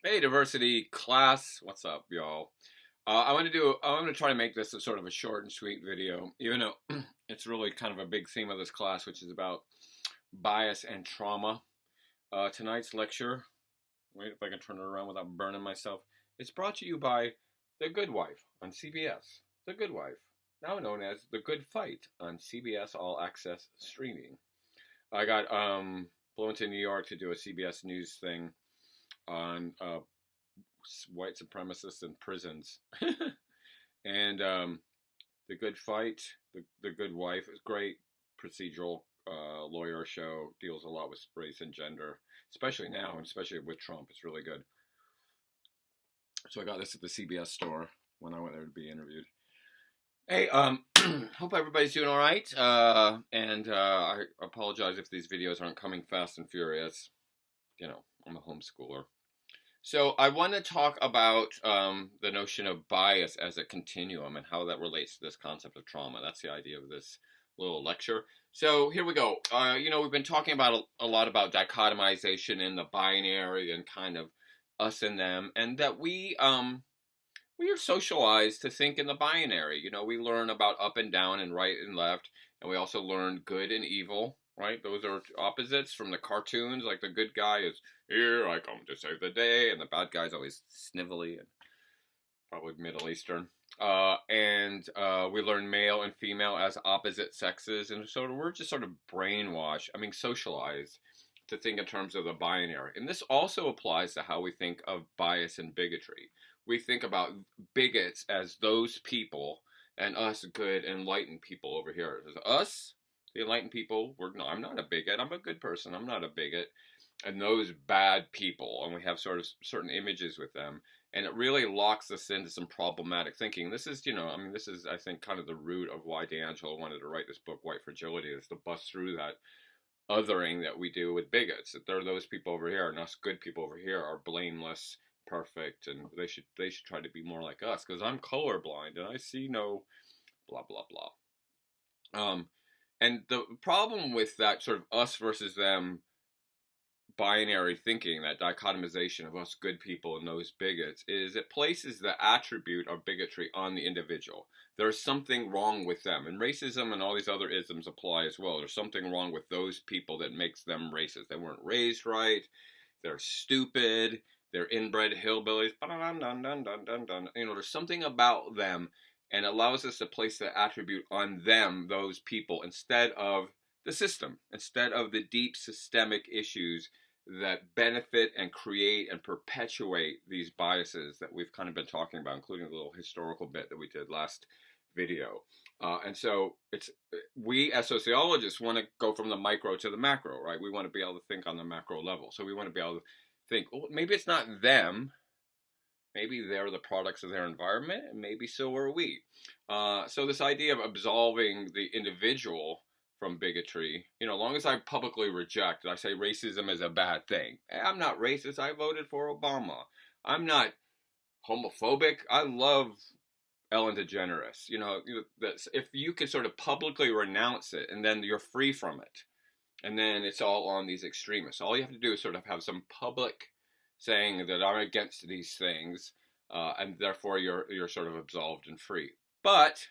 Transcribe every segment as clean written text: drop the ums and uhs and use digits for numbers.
Hey, diversity class, what's up, y'all? I'm gonna try to make this a sort of a short and sweet video, even though it's really kind of a big theme of this class, which is about bias and trauma. Tonight's lecture, wait if I can turn it around without burning myself. It's brought to you by The Good Wife on CBS. The Good Wife, now known as The Good Fight on CBS All Access Streaming. I got flown to New York to do a CBS News thing on white supremacists in prisons. And The Good Fight, the Good Wife is great procedural lawyer show, deals a lot with race and gender, especially now, and especially with Trump. It's really good. So I got this at the CBS store when I went there to be interviewed. Hey, hope everybody's doing all right. And I apologize if these videos aren't coming fast and furious. You know, I'm a homeschooler. So I want to talk about the notion of bias as a continuum and how that relates to this concept of trauma. That's the idea of this little lecture. So here we go. We've been talking about a lot about dichotomization in the binary and kind of us and them, and that we are socialized to think in the binary. You know, we learn about up and down and right and left, and we also learn good and evil. Right, those are opposites from the cartoons. Like the good guy is here, I come to save the day, and the bad guy's always snivelly and probably Middle Eastern. And we learn male and female as opposite sexes, and so we're just sort of brainwashed. I mean, socialized to think in terms of the binary. And this also applies to how we think of bias and bigotry. We think about bigots as those people, and us good enlightened people over here. There's us, the enlightened people. I'm not a bigot. I'm a good person. I'm not a bigot. And those bad people, and we have sort of certain images with them, and it really locks us into some problematic thinking. This is, this is, I think, kind of the root of why D'Angelo wanted to write this book, White Fragility, is to bust through that othering that we do with bigots. That there are those people over here, and us good people over here are blameless, perfect, and they should try to be more like us. Because I'm colorblind and I see no blah blah blah. And the problem with that sort of us versus them binary thinking, that dichotomization of us good people and those bigots, is it places the attribute of bigotry on the individual. There's something wrong with them. And racism and all these other isms apply as well. There's something wrong with those people that makes them racist. They weren't raised right. They're stupid. They're inbred hillbillies. There's something about them, and allows us to place the attribute on them, those people, instead of the system, instead of the deep systemic issues that benefit and create and perpetuate these biases that we've kind of been talking about, including the little historical bit that we did last video. And so we as sociologists want to go from the micro to the macro, right? We want to be able to think on the macro level. So we want to be able to think, oh, maybe it's not them. Maybe they're the products of their environment, and maybe so are we. So this idea of absolving the individual from bigotry, as long as I publicly reject, I say racism is a bad thing. I'm not racist. I voted for Obama. I'm not homophobic. I love Ellen DeGeneres. If you can sort of publicly renounce it, and then you're free from it, and then it's all on these extremists. All you have to do is sort of have some public saying that I'm against these things, and therefore you're sort of absolved and free. But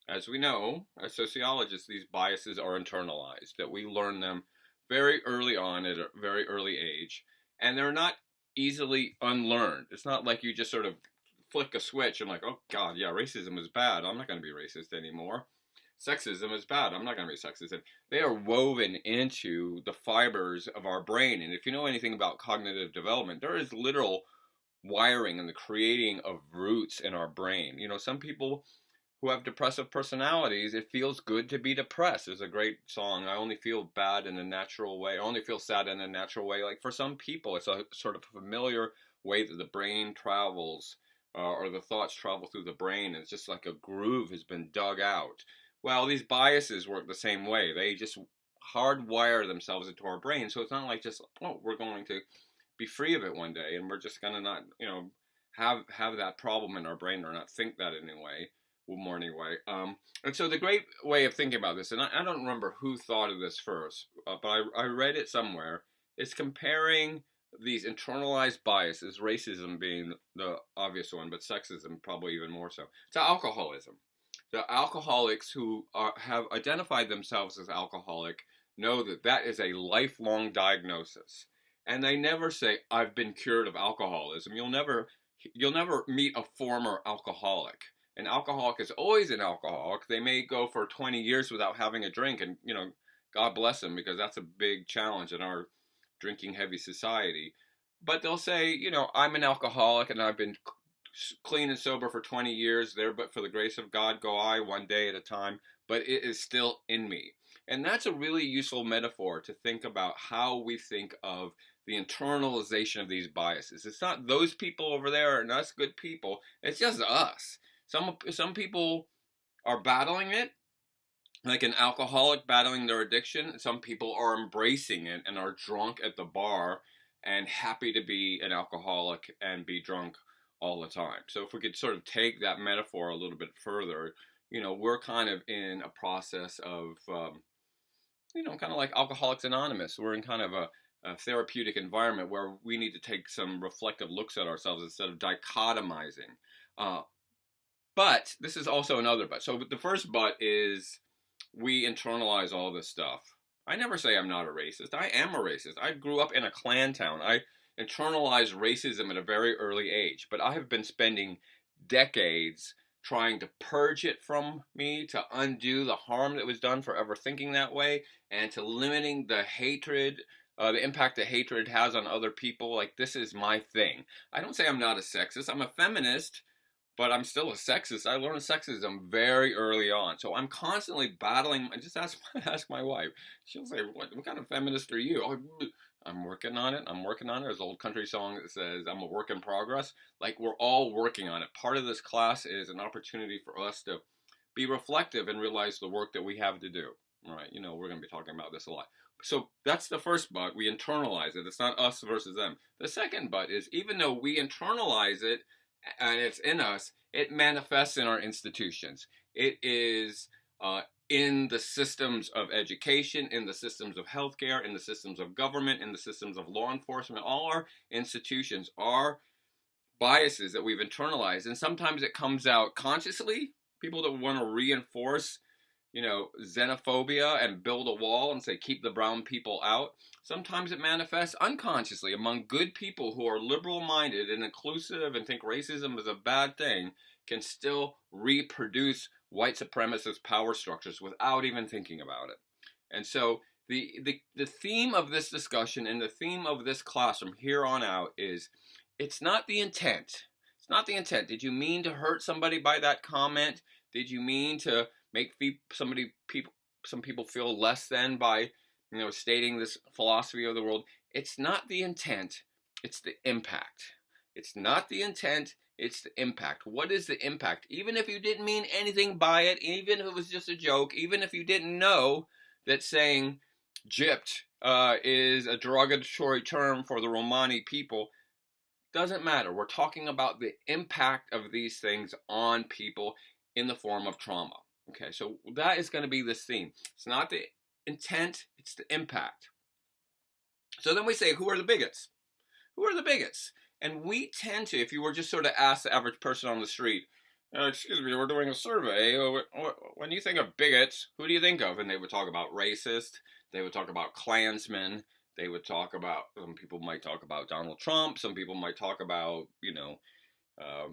as we know, as sociologists, these biases are internalized, that we learn them very early on at a very early age, and they're not easily unlearned. It's not like you just sort of flick a switch and like, oh God, yeah, racism is bad. I'm not going to be racist anymore. Sexism is bad. I'm not going to be sexist. And they are woven into the fibers of our brain. And if you know anything about cognitive development, there is literal wiring and the creating of roots in our brain. Some people who have depressive personalities, it feels good to be depressed. There's a great song, I only feel bad in a natural way. I only feel sad in a natural way. Like for some people, it's a sort of familiar way that the brain travels, or the thoughts travel through the brain. And it's just like a groove has been dug out. Well, these biases work the same way. They just hardwire themselves into our brain. So it's not like just, oh, we're going to be free of it one day, and we're just going to not, have that problem in our brain, or not think that anyway. More anyway. And so the great way of thinking about this, and I don't remember who thought of this first, but I read it somewhere, is comparing these internalized biases, racism being the obvious one, but sexism probably even more so, to alcoholism. The alcoholics who have identified themselves as alcoholic know that that is a lifelong diagnosis. And they never say, I've been cured of alcoholism. You'll never meet a former alcoholic. An alcoholic is always an alcoholic. They may go for 20 years without having a drink, and God bless them, because that's a big challenge in our drinking heavy society. But they'll say, I'm an alcoholic and I've been clean and sober for 20 years there, but for the grace of God go I, one day at a time, but it is still in me. And that's a really useful metaphor to think about how we think of the internalization of these biases. It's not those people over there and us good people, it's just us. Some people are battling it, like an alcoholic battling their addiction. Some people are embracing it and are drunk at the bar and happy to be an alcoholic and be drunk all the time. So if we could sort of take that metaphor a little bit further, we're kind of in a process of, kind of like Alcoholics Anonymous. We're in kind of a therapeutic environment where we need to take some reflective looks at ourselves instead of dichotomizing. But this is also another but. So the first but is we internalize all this stuff. I never say I'm not a racist. I am a racist. I grew up in a Klan town. I internalized racism at a very early age, but I have been spending decades trying to purge it from me, to undo the harm that was done for ever thinking that way, and to limiting the hatred, the impact that hatred has on other people. Like, this is my thing. I don't say I'm not a sexist. I'm a feminist, but I'm still a sexist. I learned sexism very early on. So I'm constantly battling. I just ask my wife. She'll say, what kind of feminist are you? I'm working on it. There's an old country song that says, I'm a work in progress. Like, we're all working on it. Part of this class is an opportunity for us to be reflective and realize the work that we have to do. All right, we're going to be talking about this a lot. So that's the first but. We internalize it. It's not us versus them. The second but is, even though we internalize it, and it's in us, it manifests in our institutions. It is in the systems of education, in the systems of healthcare, in the systems of government, in the systems of law enforcement. All our institutions are biases that we've internalized, and sometimes it comes out consciously. People that want to reinforce xenophobia and build a wall and say, keep the brown people out. Sometimes it manifests unconsciously among good people who are liberal-minded and inclusive and think racism is a bad thing, can still reproduce white supremacist power structures without even thinking about it. And so the theme of this discussion and the theme of this class from here on out is, it's not the intent. It's not the intent. Did you mean to hurt somebody by that comment? Did you mean to make some people feel less than by stating this philosophy of the world? It's not the intent, it's the impact. It's not the intent, it's the impact. What is the impact? Even if you didn't mean anything by it, even if it was just a joke, even if you didn't know that saying gypped is a derogatory term for the Romani people, doesn't matter. We're talking about the impact of these things on people in the form of trauma. Okay, so that is going to be this theme. It's not the intent, it's the impact. So then we say, who are the bigots? Who are the bigots? And we tend to, if you were just sort of ask the average person on the street, excuse me, we're doing a survey. When you think of bigots, who do you think of? And they would talk about racist. They would talk about Klansmen. They would talk about, some people might talk about Donald Trump. Some people might talk about,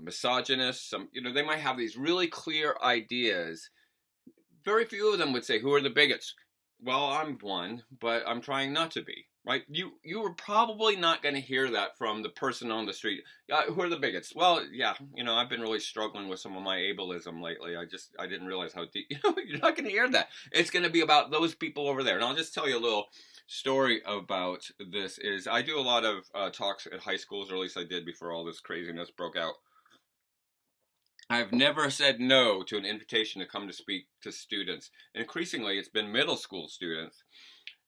misogynists. Some, they might have these really clear ideas. Very few of them would say, who are the bigots? Well, I'm one, but I'm trying not to be, right? You were probably not going to hear that from the person on the street. Who are the bigots? Well, yeah, I've been really struggling with some of my ableism lately. I didn't realize how deep, you're not going to hear that. It's going to be about those people over there. And I'll just tell you a little story about this. Is I do a lot of talks at high schools, or at least I did before all this craziness broke out. I've never said no to an invitation to come to speak to students. And increasingly, it's been middle school students.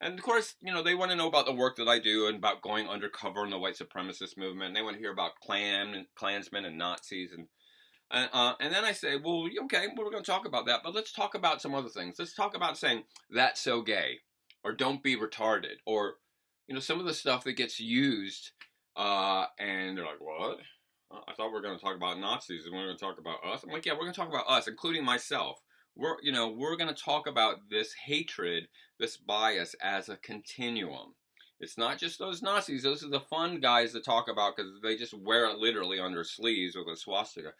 And of course, they want to know about the work that I do and about going undercover in the white supremacist movement. And they want to hear about Klansmen and Nazis. And then I say, well, okay, we're going to talk about that. But let's talk about some other things. Let's talk about saying, that's so gay. Or don't be retarded. Or some of the stuff that gets used, and they're like, what? I thought we were going to talk about Nazis and we are going to talk about us. I'm like, yeah, we're going to talk about us, including myself. We're going to talk about this hatred, this bias as a continuum. It's not just those Nazis. Those are the fun guys to talk about because they just wear it literally on their sleeves with a swastika.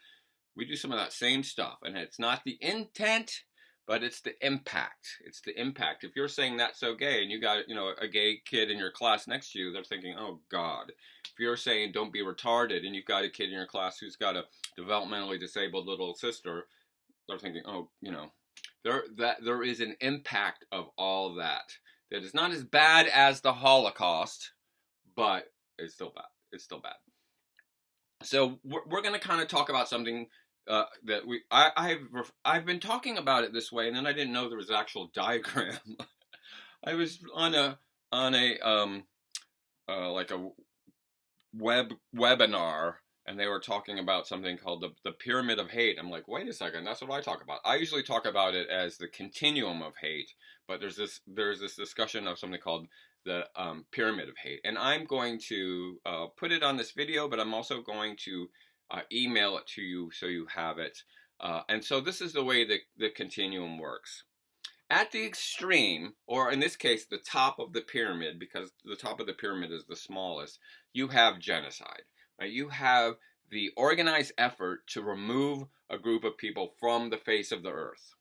We do some of that same stuff, and it's not the intent, but it's the impact. It's the impact. If you're saying that's so gay and you got, a gay kid in your class next to you, they're thinking, oh, God. If you're saying don't be retarded and you've got a kid in your class who's got a developmentally disabled little sister, they're thinking, oh, there is an impact of all that. That is not as bad as the Holocaust, but it's still bad. It's still bad. So we're going to kind of talk about something that I've been talking about it this way, and then I didn't know there was an actual diagram. I was on a like a webinar, and they were talking about something called the pyramid of hate. I'm like, wait a second, that's what I talk about. I usually talk about it as the continuum of hate, but there's this discussion of something called the pyramid of hate, and I'm going to put it on this video, but I'm also going to email it to you so you have it. And so this is the way the continuum works. At the extreme, or in this case, the top of the pyramid, because the top of the pyramid is the smallest, you have genocide. Right? You have the organized effort to remove a group of people from the face of the earth.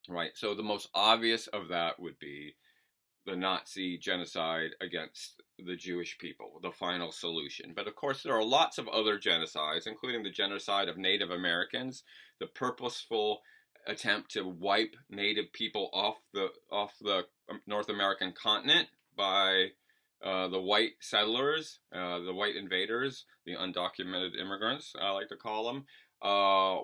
Right? So the most obvious of that would be the Nazi genocide against the Jewish people, the final solution. But of course, there are lots of other genocides, including the genocide of Native Americans, the purposeful attempt to wipe Native people off the North American continent by the white settlers, the white invaders, the undocumented immigrants, I like to call them.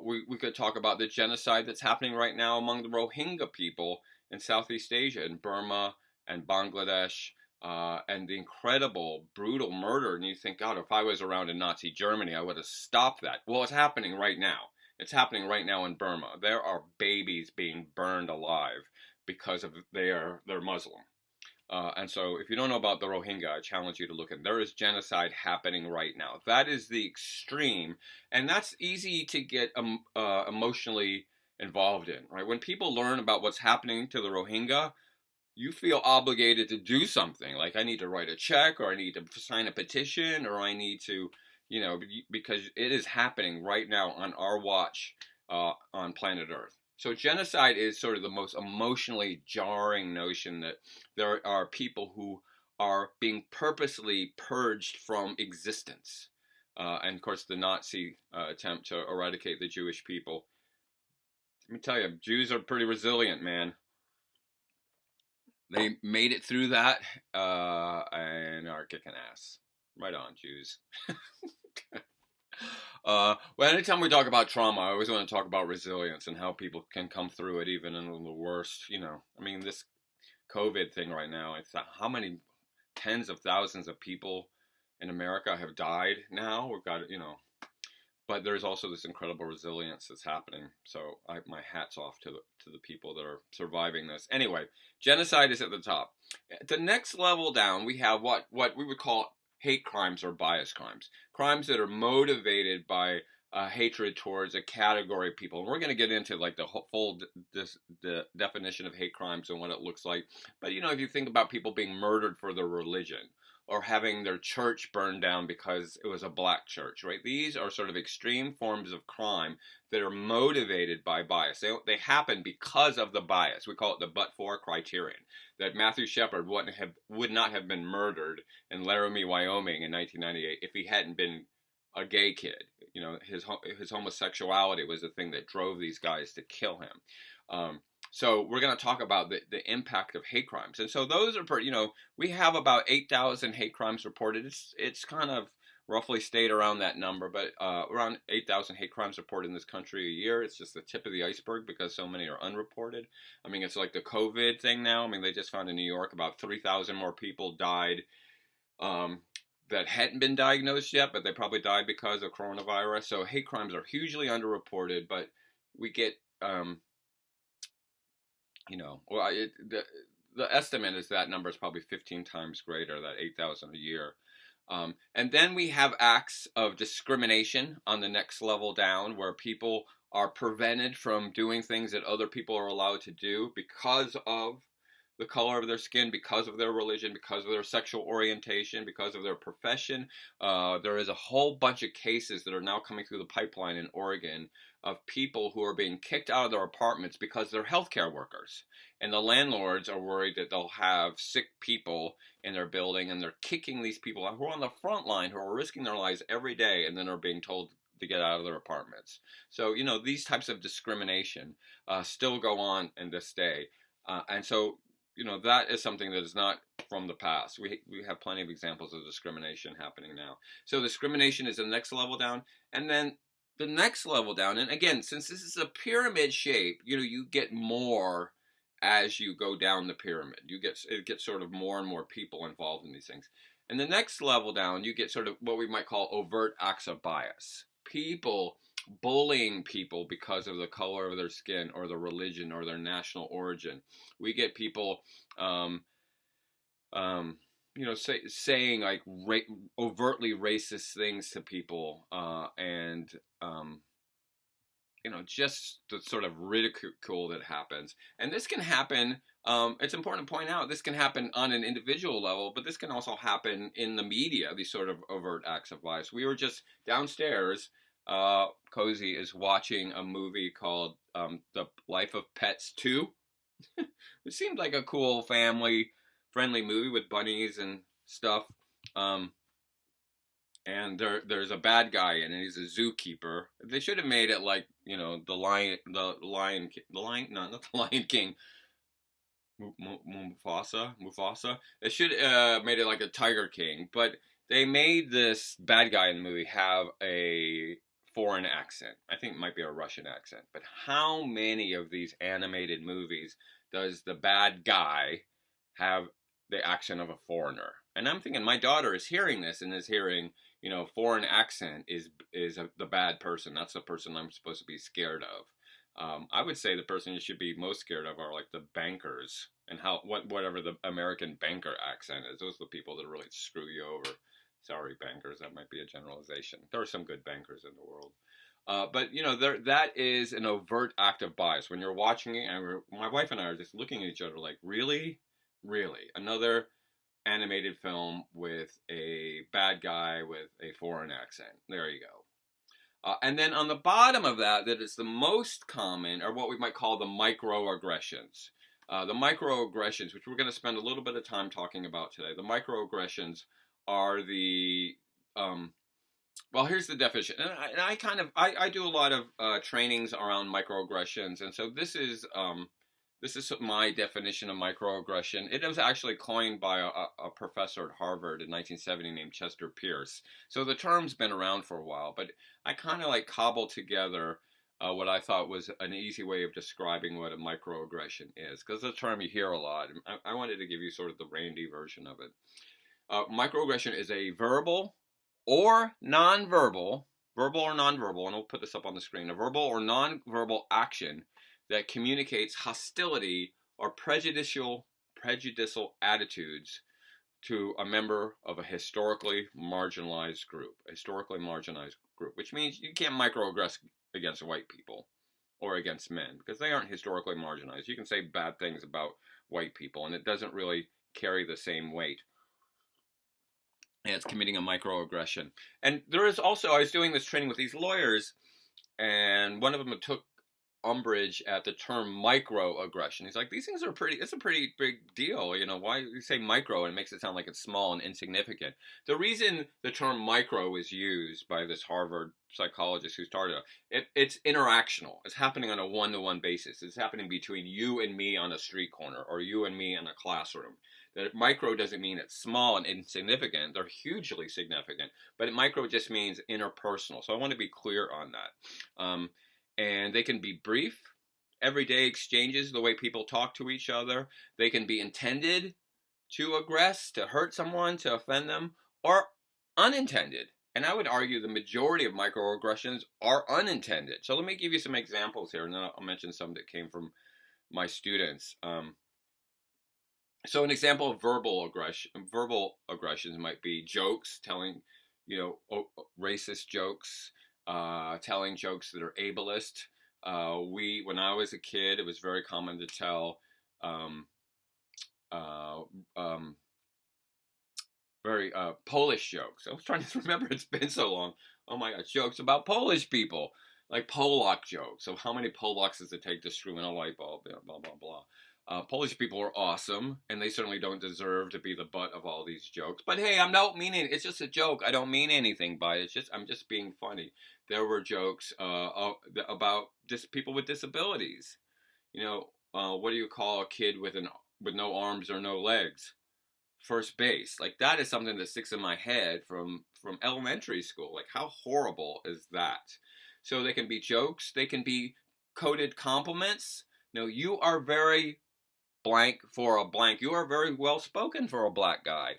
We could talk about the genocide that's happening right now among the Rohingya people in Southeast Asia, in Burma and Bangladesh, and the incredible, brutal murder. And you think, God, if I was around in Nazi Germany, I would have stopped that. Well, it's happening right now. It's happening right now in Burma. There are babies being burned alive because they're Muslim. And so if you don't know about the Rohingya, I challenge you to look at it. There is genocide happening right now. That is the extreme, and that's easy to get emotionally involved in, right? When people learn about what's happening to the Rohingya, you feel obligated to do something. Like, I need to write a check, or I need to sign a petition, or I need to, because it is happening right now on our watch on planet Earth. So genocide is sort of the most emotionally jarring notion, that there are people who are being purposely purged from existence. And of course, the Nazi attempt to eradicate the Jewish people. Let me tell you, Jews are pretty resilient, man. They made it through that and are kicking ass. Right on, Jews. Well, anytime we talk about trauma, I always want to talk about resilience and how people can come through it even in the worst. I mean, this COVID thing right now, it's how many tens of thousands of people in America have died now. We've got, but there's also this incredible resilience that's happening. So my hat's off to the people that are surviving this. Anyway, genocide is at the top. At the next level down, we have what we would call hate crimes or bias crimes. Crimes that are motivated by hatred towards a category of people. And we're going to get into like the full the definition of hate crimes and what it looks like. But if you think about people being murdered for their religion, or having their church burned down because it was a black church, right? These are sort of extreme forms of crime that are motivated by bias. They happen because of the bias. We call it the but-for criterion. That Matthew Shepard would not have been murdered in Laramie, Wyoming in 1998 if he hadn't been a gay kid. His homosexuality was the thing that drove these guys to kill him. So we're going to talk about the impact of hate crimes. And so those are pretty, we have about 8,000 hate crimes reported. It's kind of roughly stayed around that number, but around 8,000 hate crimes reported in this country a year. It's just the tip of the iceberg because so many are unreported. I mean, it's like the COVID thing now. I mean, they just found in New York about 3,000 more people died that hadn't been diagnosed yet, but they probably died because of coronavirus. So hate crimes are hugely underreported, but we get... the estimate is that number is probably 15 times greater, that 8,000 a year. And then we have acts of discrimination on the next level down, where people are prevented from doing things that other people are allowed to do because of the color of their skin, because of their religion, because of their sexual orientation, because of their profession. There is a whole bunch of cases that are now coming through the pipeline in Oregon of people who are being kicked out of their apartments because they're healthcare workers. And the landlords are worried that they'll have sick people in their building, and they're kicking these people out who are on the front line, who are risking their lives every day, and then are being told to get out of their apartments. So, these types of discrimination still go on in this day. And so, that is something that is not from the past. We have plenty of examples of discrimination happening now. So discrimination is the next level down. And then the next level down, and again, since this is a pyramid shape, you get more as you go down the pyramid. It gets sort of more and more people involved in these things. And the next level down, you get sort of what we might call overt acts of bias. People bullying people because of the color of their skin or their religion or their national origin. We get people, saying like overtly racist things to people, and just the sort of ridicule that happens. And this can happen. It's important to point out this can happen on an individual level, but this can also happen in the media. These sort of overt acts of bias. We were just downstairs. Cozy is watching a movie called The Life of Pets 2. It seemed like a cool family-friendly movie with bunnies and stuff. And there's a bad guy in it. He's a zookeeper. They should have made it like, the Lion King. Mufasa. They should have made it like a Tiger King, but they made this bad guy in the movie have a foreign accent. I think it might be a Russian accent. But how many of these animated movies does the bad guy have the accent of a foreigner? And I'm thinking my daughter is hearing this and is hearing, foreign accent is the bad person. That's the person I'm supposed to be scared of. I would say the person you should be most scared of are like the bankers and whatever the American banker accent is. Those are the people that really screw you over. Sorry, bankers. That might be a generalization. There are some good bankers in the world. But, that is an overt act of bias. When you're watching it, and my wife and I are just looking at each other like, really? Really? Another animated film with a bad guy with a foreign accent. There you go. And then on the bottom of that is the most common, or what we might call the microaggressions. The microaggressions, which we're going to spend a little bit of time talking about today. The microaggressions are the well, here's the definition. And I do a lot of trainings around microaggressions, and so this is my definition of microaggression. It was actually coined by a professor at Harvard in 1970 named Chester Pierce. So the term's been around for a while, but I kind of like cobbled together what I thought was an easy way of describing what a microaggression is, because it's a term you hear a lot. I wanted to give you sort of the Randy version of it. Microaggression is a verbal or nonverbal, and I'll put this up on the screen, a verbal or nonverbal action that communicates hostility or prejudicial attitudes to a member of a historically marginalized group, which means you can't microaggress against white people or against men because they aren't historically marginalized. You can say bad things about white people and it doesn't really carry the same weight. And it's committing a microaggression. And there is also, I was doing this training with these lawyers, and one of them took umbrage at the term microaggression. He's like, these things are it's a pretty big deal. Why you say micro and it makes it sound like it's small and insignificant. The reason the term micro is used by this Harvard psychologist who started it's interactional. It's happening on a one-to-one basis. It's happening between you and me on a street corner or you and me in a classroom. That micro doesn't mean it's small and insignificant. They're hugely significant. But micro just means interpersonal. So I want to be clear on that. And they can be brief, everyday exchanges, the way people talk to each other. They can be intended to aggress, to hurt someone, to offend them, or unintended. And I would argue the majority of microaggressions are unintended. So let me give you some examples here, and then I'll mention some that came from my students. So an example of verbal aggressions might be jokes, telling, racist jokes, telling jokes that are ableist. When I was a kid, it was very common to tell um, uh, um, very Polish jokes. I was trying to remember; it's been so long. Oh my gosh, jokes about Polish people, like Polak jokes. So how many Polacks does it take to screw in a light bulb? Blah blah blah. Blah. Polish people are awesome, and they certainly don't deserve to be the butt of all these jokes. But hey, I'm not meaning it's just a joke. I don't mean anything by it. I'm just being funny. There were jokes about people with disabilities. What do you call a kid with no arms or no legs? First base. Like that is something that sticks in my head from elementary school. Like how horrible is that? So they can be jokes. They can be coded compliments. No, you are very blank for a blank. You are very well spoken for a black guy,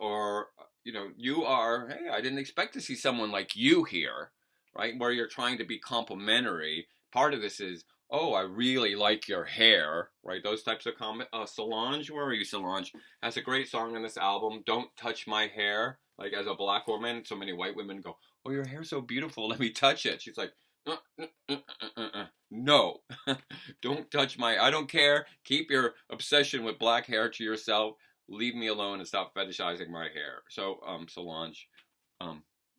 or you are. Hey, I didn't expect to see someone like you here, right? Where you're trying to be complimentary. Part of this is, oh, I really like your hair, right? Those types of comment. Solange, where are you, Solange? Has a great song on this album. Don't touch my hair. Like as a black woman, so many white women go, oh, your hair's so beautiful. Let me touch it. She's like, no, don't touch I don't care. Keep your obsession with black hair to yourself. Leave me alone and stop fetishizing my hair. So, Solange,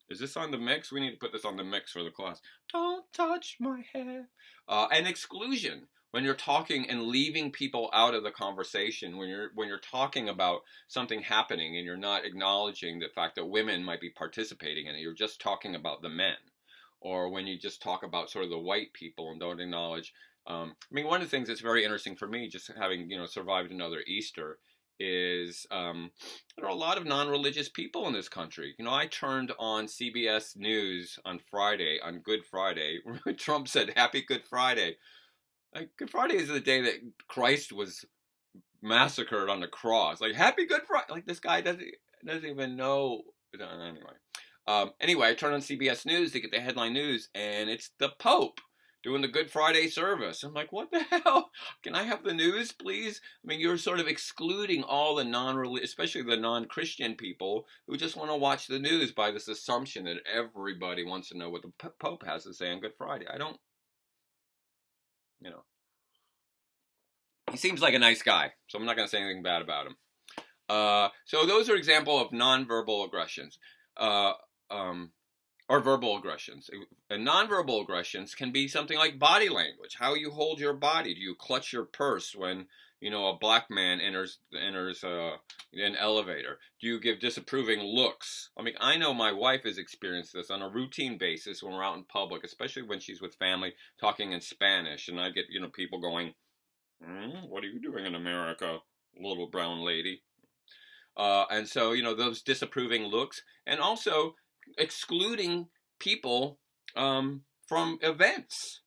is this on the mix? We need to put this on the mix for the class. Don't touch my hair. And exclusion. When you're talking and leaving people out of the conversation, when you're talking about something happening and you're not acknowledging the fact that women might be participating in it, you're just talking about the men. Or when you just talk about sort of the white people and don't acknowledge. One of the things that's very interesting for me, just having survived another Easter, is there are a lot of non-religious people in this country. I turned on CBS News on Friday, on Good Friday. Trump said, "Happy Good Friday." Like, Good Friday is the day that Christ was massacred on the cross. Like, Happy Good Friday. Like, this guy doesn't even know. Anyway, I turn on CBS News to get the headline news, and it's the Pope doing the Good Friday service. I'm like, what the hell? Can I have the news, please? You're sort of excluding all the especially the non-Christian people who just want to watch the news by this assumption that everybody wants to know what the Pope has to say on Good Friday. I don't, he seems like a nice guy, so I'm not going to say anything bad about him. So those are examples of nonverbal aggressions. Or verbal aggressions. And nonverbal aggressions can be something like body language, how you hold your body. Do you clutch your purse when a black man enters an elevator? Do you give disapproving looks? I know my wife has experienced this on a routine basis when we're out in public, especially when she's with family talking in Spanish, and I get people going, "What are you doing in America, little brown lady?" And so those disapproving looks, and also excluding people from events.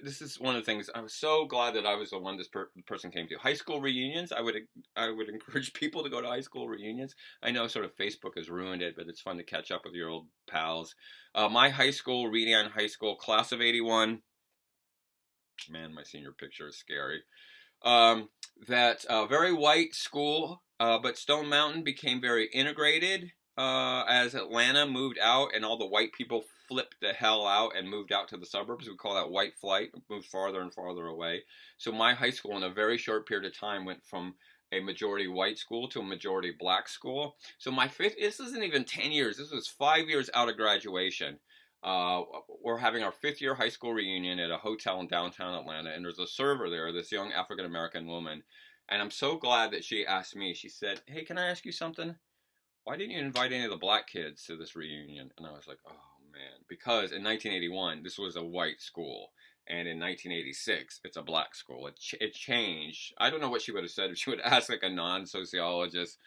This is one of the things. I was so glad that I was the one this person came to. High school reunions. I would encourage people to go to high school reunions. I know sort of Facebook has ruined it, but it's fun to catch up with your old pals. My high school, Reedian High School, class of '81. Man, my senior picture is scary. That very white school, but Stone Mountain became very integrated. As Atlanta moved out and all the white people flipped the hell out and moved out to the suburbs. We call that white flight, moved farther and farther away. So my high school in a very short period of time went from a majority white school to a majority black school. So this isn't even 10 years, this was 5 years out of graduation. We're having our 5th year high school reunion at a hotel in downtown Atlanta, and there's a server there, this young African-American woman. And I'm so glad that she asked me, she said, "Hey, can I ask you something? Why didn't you invite any of the black kids to this reunion?" And I was like, oh man, because in 1981, this was a white school. And in 1986, it's a black school. It changed. I don't know what she would have said if she would ask like a non-sociologist,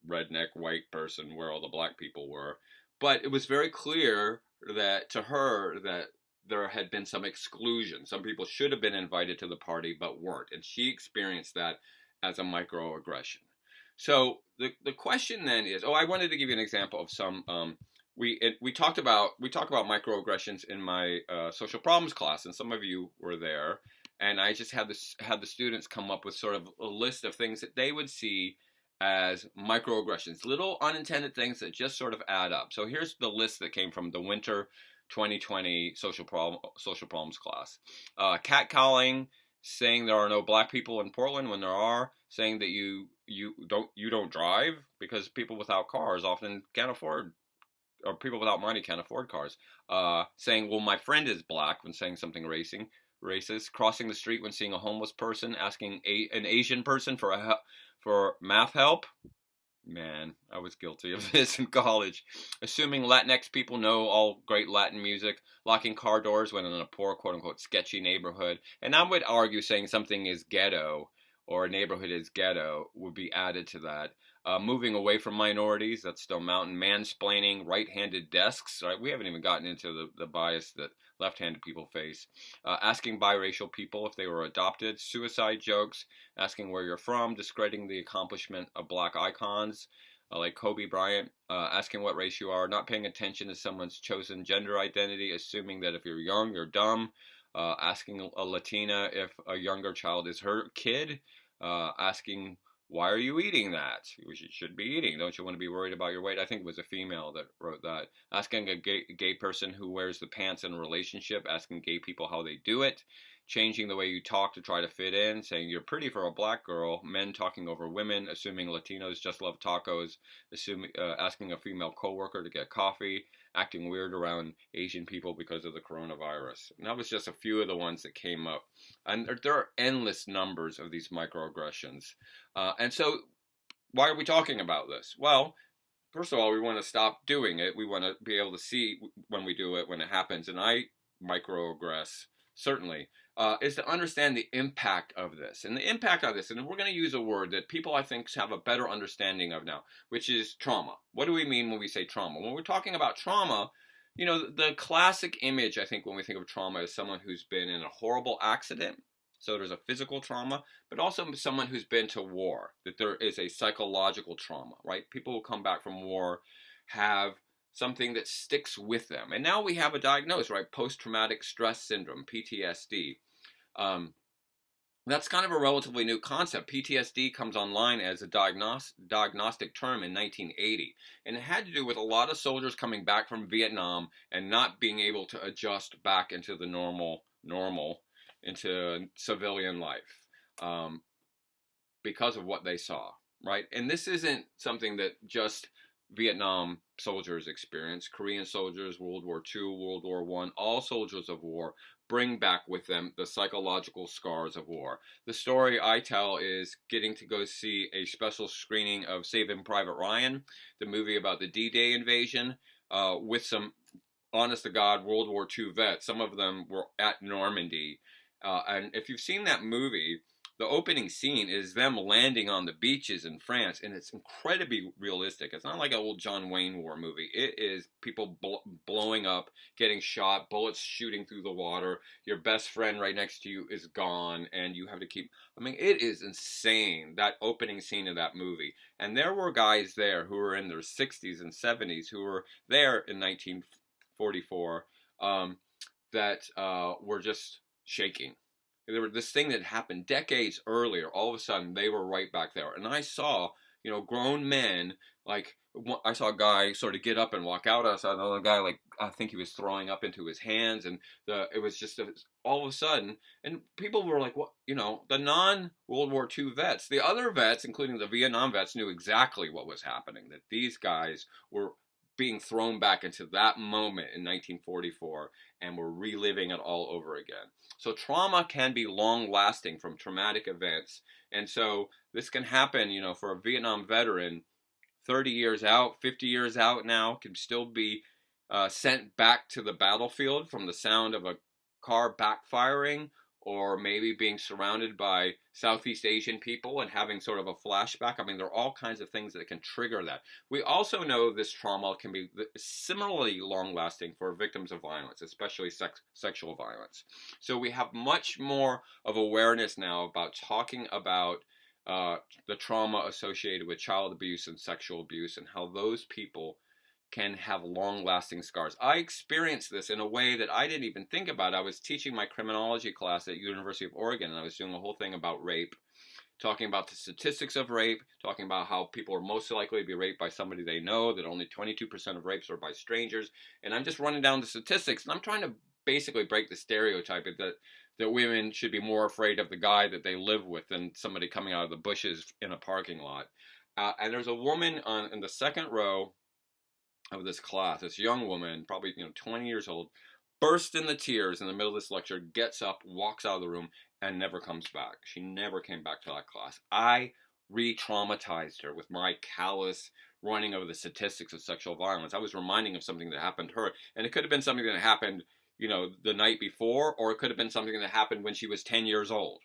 redneck white person where all the black people were. But it was very clear that to her that there had been some exclusion. Some people should have been invited to the party but weren't. And she experienced that as a microaggression. So the question then is, I wanted to give you an example of some. We talk about microaggressions in my social problems class, and some of you were there. and I just had the students come up with sort of a list of things that they would see as microaggressions, little unintended things that just sort of add up. So here's the list that came from the winter 2020 social problems class. Catcalling, saying there are no black people in Portland when there are, saying that you don't drive because people without cars often can't afford, or people without money can't afford cars. Saying, well, my friend is black when saying something racist. Crossing the street when seeing a homeless person, asking an Asian person for math help. Man, I was guilty of this in college. Assuming Latinx people know all great Latin music, locking car doors when in a poor, quote-unquote, sketchy neighborhood. And I would argue saying something is ghetto or a neighborhood is ghetto would be added to that. Moving away from minorities, that's still mountain. Mansplaining, right-handed desks, right? We haven't even gotten into the bias that left-handed people face. Asking biracial people if they were adopted. Suicide jokes, asking where you're from, discrediting the accomplishment of black icons like Kobe Bryant, asking what race you are, not paying attention to someone's chosen gender identity, assuming that if you're young, you're dumb, asking a Latina if a younger child is her kid, asking why are you eating that? You should be eating. Don't you want to be worried about your weight? I think it was a female that wrote that. Asking a gay person who wears the pants in a relationship, asking gay people how they do it. Changing the way you talk to try to fit in, saying you're pretty for a black girl, men talking over women, assuming Latinos just love tacos, asking a female coworker to get coffee, acting weird around Asian people because of the coronavirus. And that was just a few of the ones that came up. And there are endless numbers of these microaggressions. And so why are we talking about this? Well, first of all, we want to stop doing it. We want to be able to see when we do it, when it happens. And I microaggress, certainly, is to understand the impact of this. And the impact of this, and we're going to use a word that people, I think, have a better understanding of now, which is trauma. What do we mean when we say trauma? When we're talking about trauma, you know, the classic image, I think, when we think of trauma is someone who's been in a horrible accident. So there's a physical trauma, but also someone who's been to war, that there is a psychological trauma, right? People who come back from war have something that sticks with them. And now we have a diagnosis, right? Post-traumatic stress syndrome, PTSD. That's kind of a relatively new concept. PTSD comes online as a diagnostic term in 1980. And it had to do with a lot of soldiers coming back from Vietnam and not being able to adjust back into the normal into civilian life because of what they saw, right? And this isn't something that just Vietnam soldiers experience. Korean soldiers, World War II, World War I, all soldiers of war bring back with them the psychological scars of war. The story I tell is getting to go see a special screening of Saving Private Ryan, the movie about the D-Day invasion, with some honest-to-God World War II vets. Some of them were at Normandy. And if you've seen that movie, the opening scene is them landing on the beaches in France, and it's incredibly realistic. It's not like an old John Wayne war movie. It is people blowing up, getting shot, bullets shooting through the water. Your best friend right next to you is gone, and you have to keep... I mean, it is insane, that opening scene of that movie. And there were guys there who were in their 60s and 70s who were there in 1944 that were just shaking. There was this thing that happened decades earlier. All of a sudden, they were right back there. And I saw, you know, grown men, like, I saw a guy sort of get up and walk out. I saw another guy, like, I think he was throwing up into his hands. And it was just all of a sudden. And people were like, what, you know, the non-World War II vets, the other vets, including the Vietnam vets, knew exactly what was happening, that these guys were being thrown back into that moment in 1944 and we're reliving it all over again. So trauma can be long-lasting from traumatic events. And so this can happen, you know, for a Vietnam veteran, 30 years out, 50 years out now, can still be sent back to the battlefield from the sound of a car backfiring, or maybe being surrounded by Southeast Asian people and having sort of a flashback. I mean, there are all kinds of things that can trigger that. We also know this trauma can be similarly long-lasting for victims of violence, especially sexual violence. So we have much more of awareness now about talking about the trauma associated with child abuse and sexual abuse and how those people can have long-lasting scars. I experienced this in a way that I didn't even think about. I was teaching my criminology class at University of Oregon, and I was doing a whole thing about rape, talking about the statistics of rape, talking about how people are most likely to be raped by somebody they know, that only 22% of rapes are by strangers. And I'm just running down the statistics, and I'm trying to basically break the stereotype that women should be more afraid of the guy that they live with than somebody coming out of the bushes in a parking lot. And there's a woman in the second row of this class, this young woman, probably 20 years old, bursts into tears in the middle of this lecture, gets up, walks out of the room, and never comes back. She never came back to that class. I re-traumatized her with my callous running over the statistics of sexual violence. I was reminding her of something that happened to her, and it could have been something that happened, the night before, or it could have been something that happened when she was 10 years old.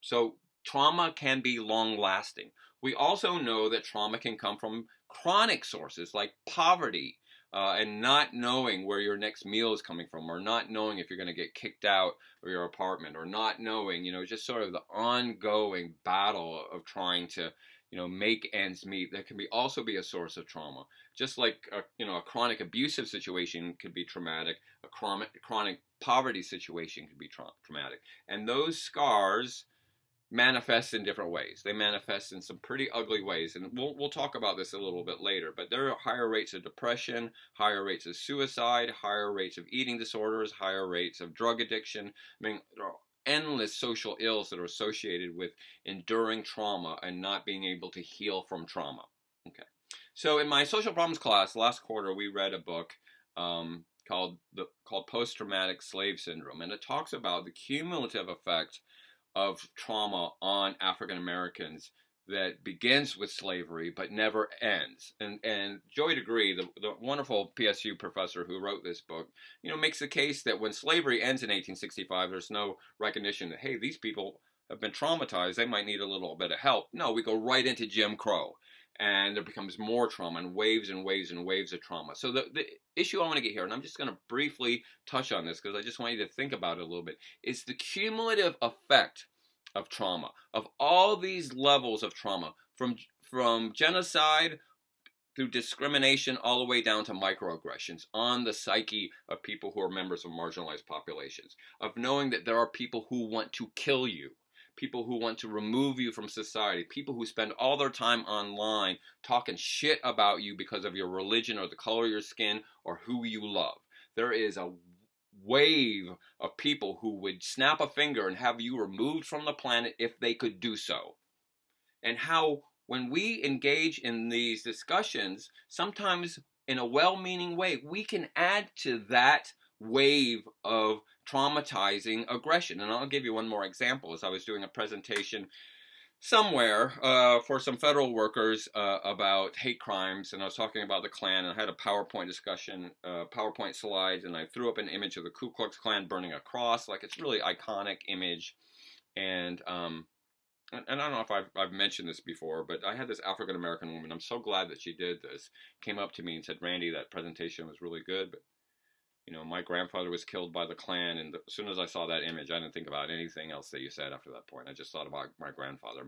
So trauma can be long-lasting. We also know that trauma can come from chronic sources like poverty, and not knowing where your next meal is coming from, or not knowing if you're going to get kicked out of your apartment, or not knowing, just sort of the ongoing battle of trying to, make ends meet. That can also be a source of trauma. Just like a chronic abusive situation could be traumatic, a chronic poverty situation could be traumatic, and those scars manifest in different ways. They manifest in some pretty ugly ways, and we'll talk about this a little bit later, but there are higher rates of depression, higher rates of suicide, higher rates of eating disorders, higher rates of drug addiction. I mean, there are endless social ills that are associated with enduring trauma and not being able to heal from trauma. Okay, so in my social problems class last quarter, we read a book called Post-Traumatic Slave Syndrome, and it talks about the cumulative effect of trauma on African Americans that begins with slavery but never ends. And Joy DeGree, the wonderful PSU professor who wrote this book, makes the case that when slavery ends in 1865, there's no recognition that, hey, these people have been traumatized, they might need a little bit of help. No, we go right into Jim Crow, and there becomes more trauma, and waves and waves and waves of trauma. So the issue I want to get here, and I'm just going to briefly touch on this because I just want you to think about it a little bit, is the cumulative effect of trauma, of all these levels of trauma, from genocide through discrimination all the way down to microaggressions on the psyche of people who are members of marginalized populations, of knowing that there are people who want to kill you, people who want to remove you from society, people who spend all their time online talking shit about you because of your religion or the color of your skin or who you love. There is a wave of people who would snap a finger and have you removed from the planet if they could do so. And how when we engage in these discussions, sometimes in a well-meaning way, we can add to that wave of traumatizing aggression. And I'll give you one more example. As I was doing a presentation somewhere for some federal workers about hate crimes, and I was talking about the Klan, and I had a PowerPoint discussion, PowerPoint slides, and I threw up an image of the Ku Klux Klan burning a cross, like it's really iconic image, and I don't know if I've mentioned this before, but I had this African American woman, I'm so glad that she did this, came up to me and said, Randy, that presentation was really good, but my grandfather was killed by the Klan, and as soon as I saw that image, I didn't think about anything else that you said after that point. I just thought about my grandfather.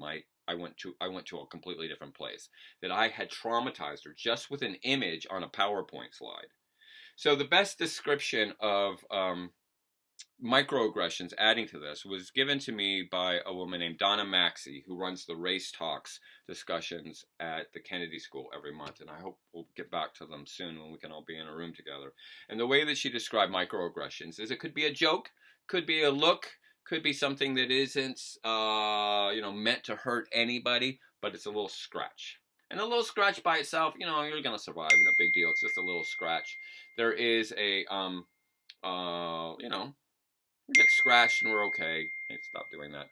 I went to a completely different place, that I had traumatized her just with an image on a PowerPoint slide. So the best description of microaggressions, adding to this, was given to me by a woman named Donna Maxey, who runs the Race Talks discussions at the Kennedy School every month, and I hope we'll get back to them soon when we can all be in a room together. And the way that she described microaggressions is it could be a joke, could be a look, could be something that isn't meant to hurt anybody, but it's a little scratch. And a little scratch by itself, you're going to survive, no big deal, it's just a little scratch. There is a, we get scratched and we're okay. Hey, stop doing that.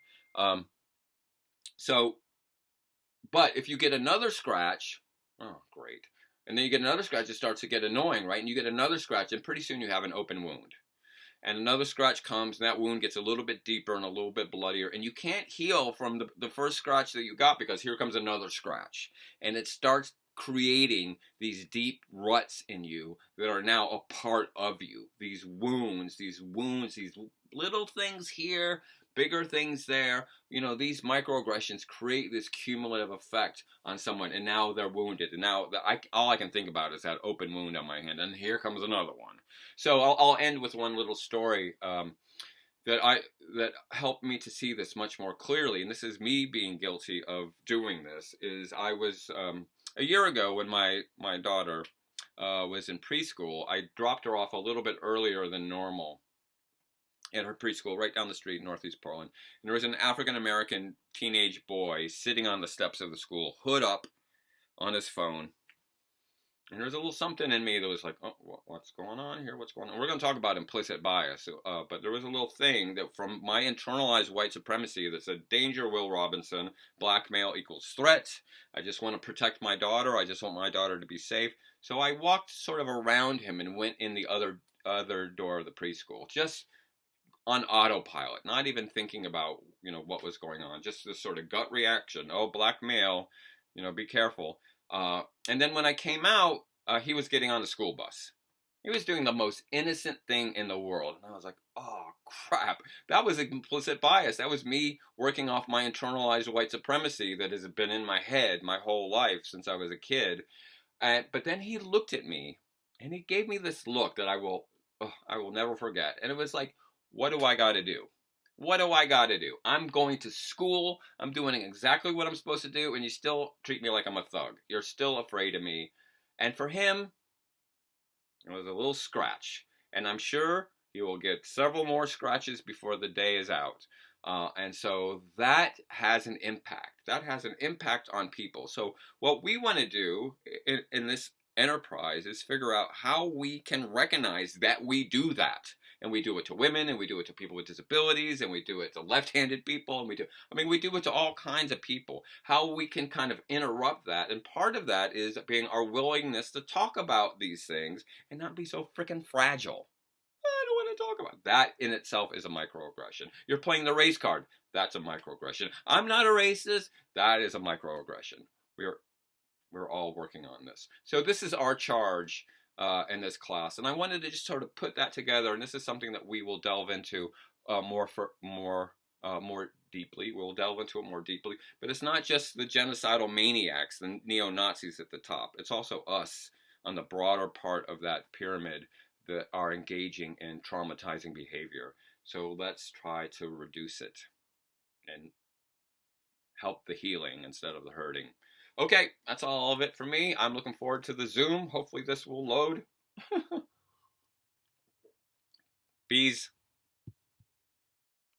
But if you get another scratch, oh, great. And then you get another scratch, it starts to get annoying, right? And you get another scratch, and pretty soon you have an open wound. And another scratch comes, and that wound gets a little bit deeper and a little bit bloodier. And you can't heal from the first scratch that you got because here comes another scratch. And it starts creating these deep ruts in you that are now a part of you. These wounds, these little things here bigger things there. These microaggressions create this cumulative effect on someone, and now they're wounded. And now all I can think about is that open wound on my hand, and here comes another one. So I'll end with one little story that helped me to see this much more clearly. And this is me being guilty of doing this. Is I was a year ago when my daughter was in preschool. I dropped her off a little bit earlier than normal at her preschool right down the street in Northeast Portland. And there was an African-American teenage boy sitting on the steps of the school, hood up on his phone. And there was a little something in me that was like, oh, what's going on here? What's going on? We're going to talk about implicit bias. But there was a little thing that from my internalized white supremacy that said, danger, Will Robinson, blackmail equals threat. I just want to protect my daughter. I just want my daughter to be safe. So I walked sort of around him and went in the other door of the preschool, just on autopilot, not even thinking about, what was going on. Just this sort of gut reaction. Oh, black male, be careful. And then when I came out, he was getting on the school bus. He was doing the most innocent thing in the world. And I was like, oh, crap. That was implicit bias. That was me working off my internalized white supremacy that has been in my head my whole life since I was a kid. But then he looked at me, and he gave me this look that I will never forget. And it was like, what do I got to do? What do I got to do? I'm going to school. I'm doing exactly what I'm supposed to do, and you still treat me like I'm a thug. You're still afraid of me. And for him, it was a little scratch. And I'm sure he will get several more scratches before the day is out. And so that has an impact. That has an impact on people. So what we want to do in this enterprise is figure out how we can recognize that we do that. And we do it to women, and we do it to people with disabilities, and we do it to left-handed people, and we do it to all kinds of people. How we can kind of interrupt that, and part of that is being our willingness to talk about these things and not be so freaking fragile. I don't want to talk about it. That in itself is a microaggression. You're playing the race card. That's a microaggression. I'm not a racist. That is a microaggression. We're all working on this. So this is our charge in this class, and I wanted to just sort of put that together. And this is something that we will delve into more deeply. We'll delve into it more deeply. But it's not just the genocidal maniacs, the neo-Nazis at the top. It's also us on the broader part of that pyramid that are engaging in traumatizing behavior. So let's try to reduce it and help the healing instead of the hurting. Okay, that's all of it for me. I'm looking forward to the Zoom. Hopefully this will load. Bees.